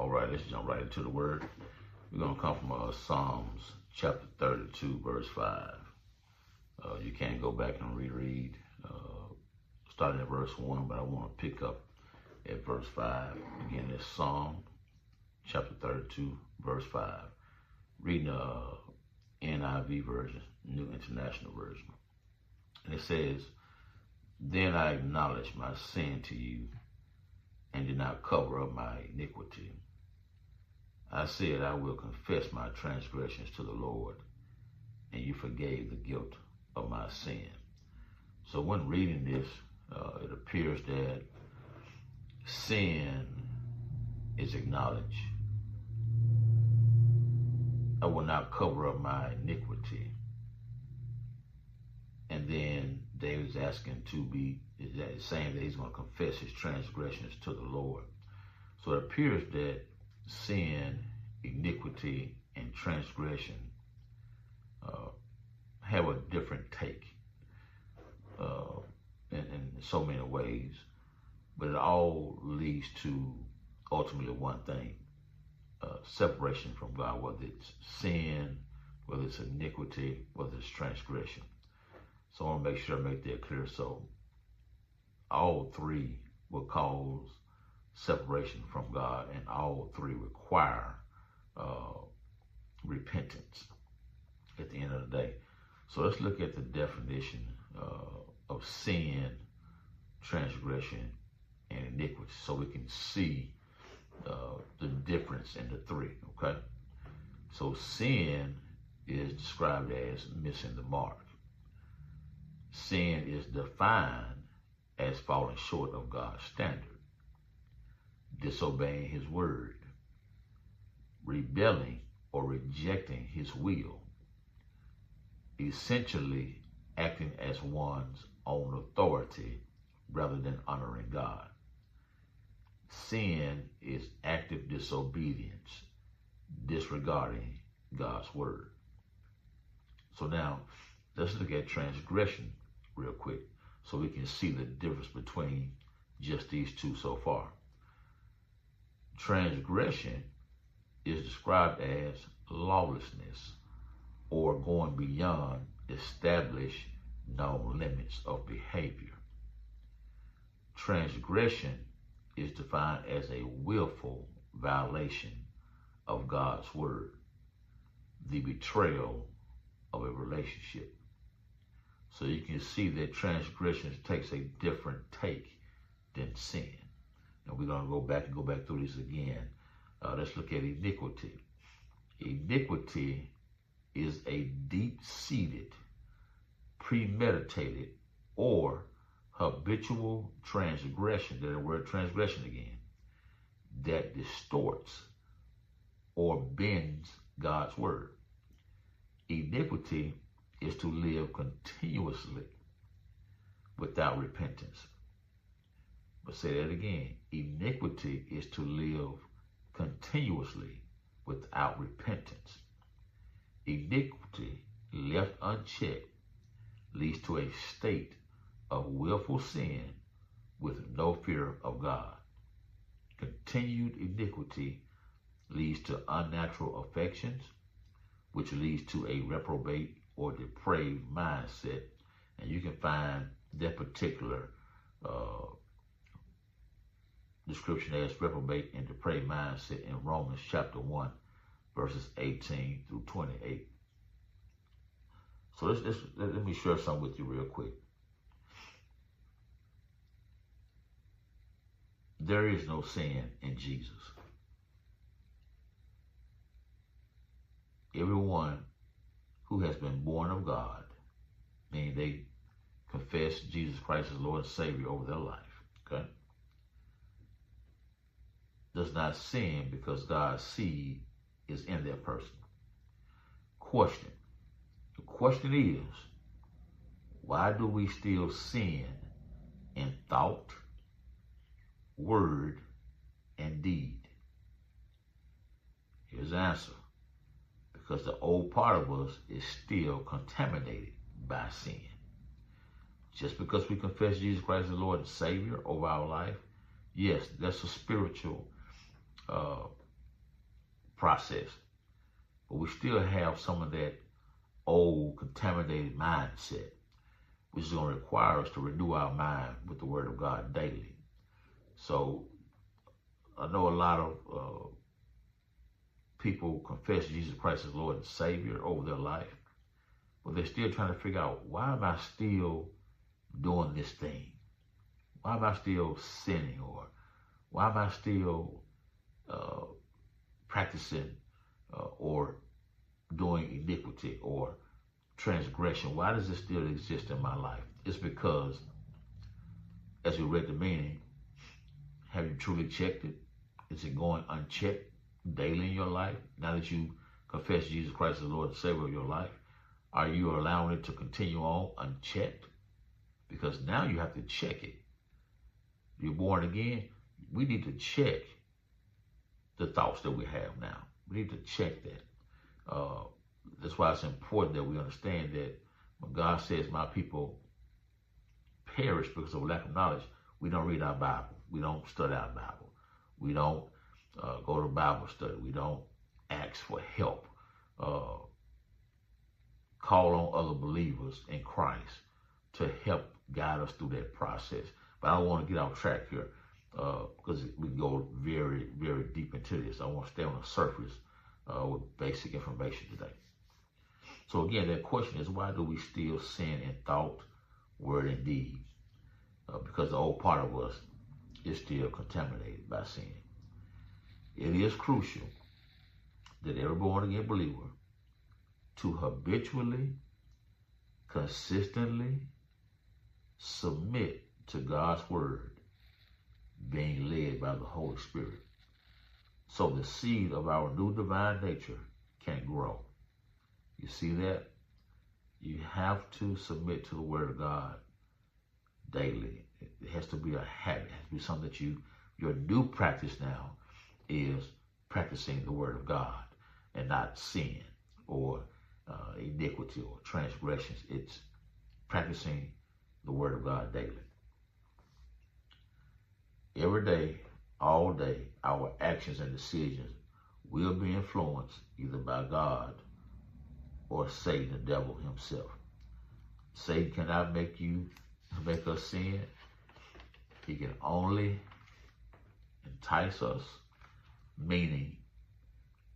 All right, let's jump right into the word. We're going to come from Psalms chapter 32, verse 5. You can go back and reread, starting at verse 1, but I want to pick up at verse 5. Again, it's Psalm chapter 32, verse 5. Reading the NIV version, New International Version. And it says, "Then I acknowledged my sin to you and did not cover up my iniquity. I said, I will confess my transgressions to the Lord, and you forgave the guilt of my sin." So when reading this, it appears that sin is acknowledged. I will not cover up my iniquity. And then David's asking saying that he's going to confess his transgressions to the Lord. So it appears that sin, iniquity, and transgression have a different take in so many ways, but it all leads to ultimately one thing: separation from God, whether it's sin, whether it's iniquity, whether it's transgression. So I want to make sure I make that clear. So all three will cause separation from God, and all three require repentance at the end of the day. So let's look at the definition of sin, transgression, and iniquity, so we can see the difference in the three, okay? So sin is described as missing the mark. Sin is defined as falling short of God's standard, disobeying his word, rebelling or rejecting his will, essentially acting as one's own authority rather than honoring God. Sin is active disobedience, disregarding God's word. So now let's look at transgression real quick so we can see the difference between just these two so far. Transgression is described as lawlessness or going beyond established known limits of behavior. Transgression is defined as a willful violation of God's word, the betrayal of a relationship. So you can see that transgression takes a different take than sin. And we're going to go back through this again. Let's look at iniquity. Iniquity is a deep-seated, premeditated, or habitual transgression, there's the word transgression again, that distorts or bends God's word. Iniquity is to live continuously without repentance. But say that again. Iniquity is to live continuously without repentance. Iniquity, left unchecked, leads to a state of willful sin with no fear of God. Continued iniquity leads to unnatural affections, which leads to a reprobate or depraved mindset. And you can find that particular description as reprobate and depraved mindset in Romans chapter 1, verses 18 through 28. So let me share something with you real quick. There is no sin in Jesus. Everyone who has been born of God, meaning they confess Jesus Christ as Lord and Savior over their life, okay, does not sin because God's seed is in their person. Question. The question is, why do we still sin in thought, word, and deed? Here's the answer. Because the old part of us is still contaminated by sin. Just because we confess Jesus Christ as Lord and Savior over our life, yes, that's a spiritual process. But we still have some of that old contaminated mindset, which is going to require us to renew our mind with the Word of God daily. So I know a lot of people confess Jesus Christ as Lord and Savior over their life, but they're still trying to figure out, why am I still doing this thing? Why am I still sinning? Or why am I still practicing or doing iniquity or transgression? Why does it still exist in my life? It's because, as we read the meaning, have you truly checked it? Is it going unchecked daily in your life? Now that you confess Jesus Christ as Lord and Savior of your life, are you allowing it to continue on unchecked? Because now you have to check it. You're born again. We need to check the thoughts that we have now. We need to check that. That's why it's important that we understand that when God says my people perish because of lack of knowledge, we don't read our Bible. We don't study our Bible. We don't go to Bible study. We don't ask for help. Call on other believers in Christ to help guide us through that process. But I don't want to get off track here because we go very, very deep into this. I want to stay on the surface with basic information today. So again, that question is, why do we still sin in thought, word, and deed? Because the old part of us is still contaminated by sin. It is crucial that every born-again believer to habitually, consistently submit to God's word, being led by the Holy Spirit, so the seed of our new divine nature can grow. You see that? You have to submit to the word of God daily. It has to be a habit. It has to be something that your new practice now is practicing the word of God and not sin or iniquity or transgressions. It's practicing the word of God daily. Every day, all day, our actions and decisions will be influenced either by God or Satan, the devil himself. Satan cannot make us sin. He can only entice us, meaning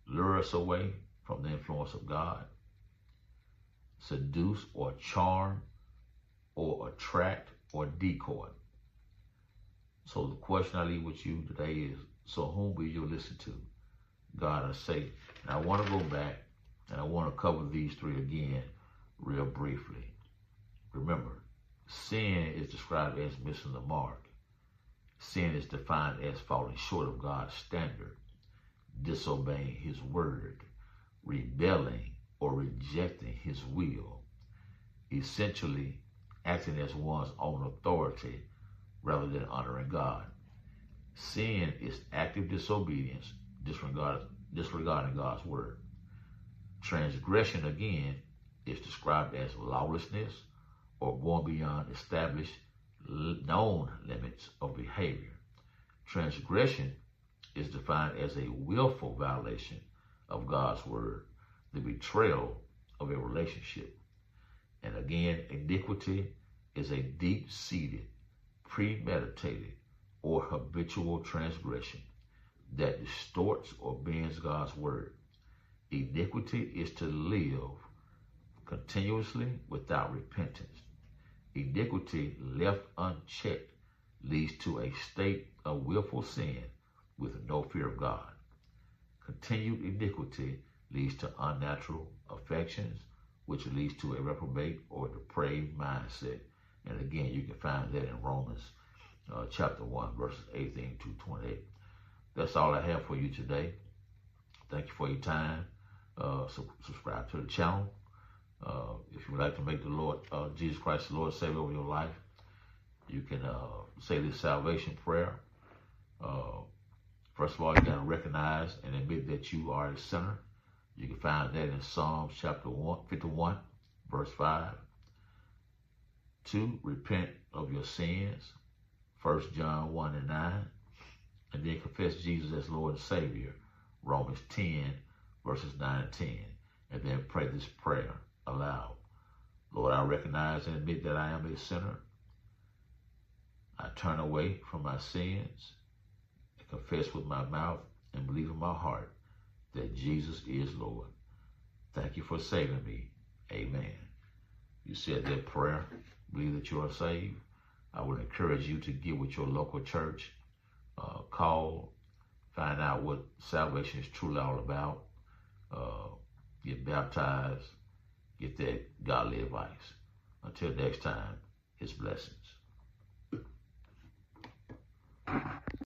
lure us away from the influence of God, seduce or charm or attract or decoy. So the question I leave with you today is, so whom will you listen to, God or Satan? And I want to go back and I want to cover these three again real briefly. Remember, sin is described as missing the mark. Sin is defined as falling short of God's standard, disobeying his word, rebelling or rejecting his will, essentially acting as one's own authority rather than honoring God. Sin is active disobedience, disregarding God's word. Transgression, again, is described as lawlessness or going beyond established known limits of behavior. Transgression is defined as a willful violation of God's word, the betrayal of a relationship. And again, iniquity is a deep-seated, premeditated, or habitual transgression that distorts or bends God's word. Iniquity is to live continuously without repentance. Iniquity left unchecked leads to a state of willful sin with no fear of God. Continued iniquity leads to unnatural affections, which leads to a reprobate or depraved mindset. And again, you can find that in Romans chapter 1, verses 18 to 28. That's all I have for you today. Thank you for your time. Subscribe to the channel. If you would like to make the Lord Jesus Christ the Lord Savior over your life, you can say this salvation prayer. First of all, you got to recognize and admit that you are a sinner. You can find that in Psalms chapter 51, verse 5. 2, repent of your sins, 1 John 1 and 9. And then confess Jesus as Lord and Savior, Romans 10, verses 9 and 10. And then pray this prayer aloud. Lord, I recognize and admit that I am a sinner. I turn away from my sins and confess with my mouth and believe in my heart that Jesus is Lord. Thank you for saving me. Amen. You said that prayer, believe that you are saved. I would encourage you to get with your local church, call, find out what salvation is truly all about, get baptized, get that godly advice. Until next time, His blessings.